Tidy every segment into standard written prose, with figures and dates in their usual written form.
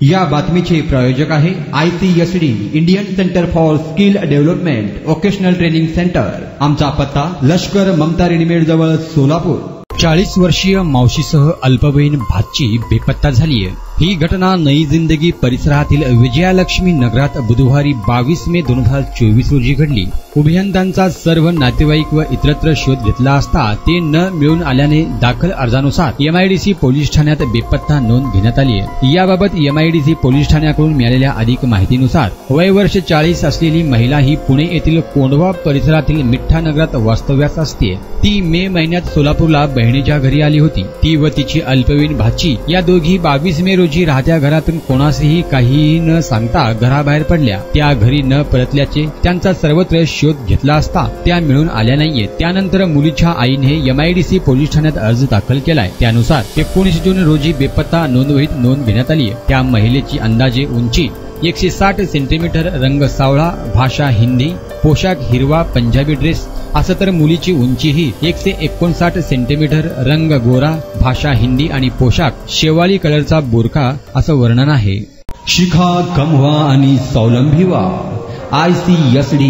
या बातमीचे प्रायोजक आहे ICSD Indian centre for skill development vocational training centre. आमचा पत्ता लष्कर ममता रेडीमेड जवळ सोलापूर। 40 वर्षीय मावशीसह अल्पवयीन भाची बेपत्ता झाली आहे। ही घटना नई जिंदगी परिसरातील विजयालक्ष्मी नगरात बुधवारी 22 मे 2024 रोजी घडली। उभयंतांचा सर्व नातेवाईक व इतरत्र शोध घेतला असता ते न मिळून आल्याने दाखल अर्जानुसार MIDC पोलीस ठाण्यात बेपत्ता नोंद घेण्यात आली आहे। याबाबत MIDC पोलीस ठाण्याकडून मिळालेल्या अधिक माहितीनुसार वय वर्ष 40 असलेली महिला ही पुणे येथील कोंढवा परिसरातील मिठ्ठा नगरात वास्तव्यास असते। ती मे महिन्यात सोलापूरला बहिणीच्या घरी आली होती। ती व तिची अल्पवयीन भाची या दोघी 22 मे रोजी राहत्या घरातून कोणासही काहीही न सांगता घराबाहेर पडल्या। त्या घरी न परतल्याचे त्यांचा सर्वत्र शोध घेतला असता त्या मिळून आल्या नाहीये। त्यानंतर मुलीच्या आईने MIDC पोलीस ठाण्यात अर्ज दाखल केलाय। त्यानुसार 19 जून रोजी बेपत्ता नोंदवहीत नोंद घेण्यात आली आहे। त्या महिलेची अंदाजे उंची 160 सेंटीमीटर, रंग सावळा, भाषा हिंदी, पोशाख हिरवा पंजाबी ड्रेस असं तर मुलीची उंची ही 159 सेंटीमीटर, रंग गोरा, भाषा हिंदी आणि पोशाख शेवाळी कलरचा बुरखा असं वर्णन आहे। शिखा, कमवा आणि स्वावलंबी व्हा। ICSD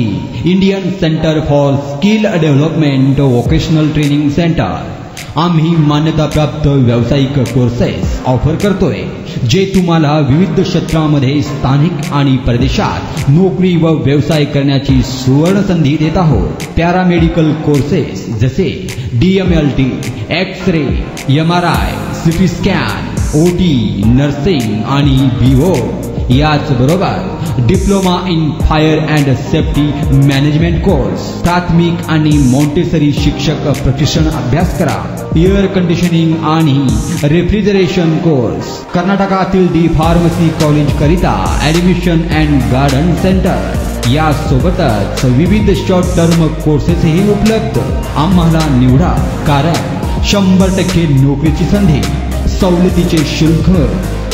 Indian centre for skill development vocational training centre. आम्ही मान्यताप्राप्त व्यावसायिक कोर्सेस ऑफर करतोय, जे तुम्हाला विविध क्षेत्रांमध्ये स्थानिक आणि परदेशात नोकरी व व्यवसाय करण्याची सुवर्ण संधी देत आहोत। पॅरामेडिकल कोर्सेस जसे DMLT, X-ray, MRI, CT scan, OT, nursing आणि BO। याचबरोबर diploma in fire and safety management course, प्राथमिक आणि मॉन्टेसरी शिक्षक प्रशिक्षण अभ्यास करा। एअर कंडिशनिंग आणि रेफ्रिजरेशन कोर्स, कर्नाटकातील D फार्मसी कॉलेज करिता ऍडमिशन अँड गार्डन सेंटर। यासोबतच विविध शॉर्ट टर्म कोर्सेसही उपलब्ध। आम्हाला निवडा, कारण 100% नोकरीची संधी, सवलतीचे शुल्क,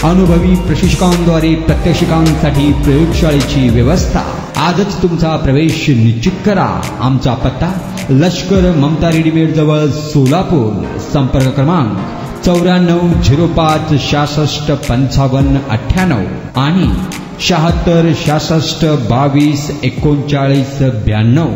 अनुभवी प्रशिक्षकांद्वारे प्रात्यक्षिकांसाठी प्रयोगशाळेची व्यवस्था। आजच तुमचा प्रवेश निश्चित करा। आमचा पत्ता लष्कर ममता रेडीमेड जवळ सोलापूर। संपर्क क्रमांक 9405 66 55 98 आणि 76 66 22 39 92।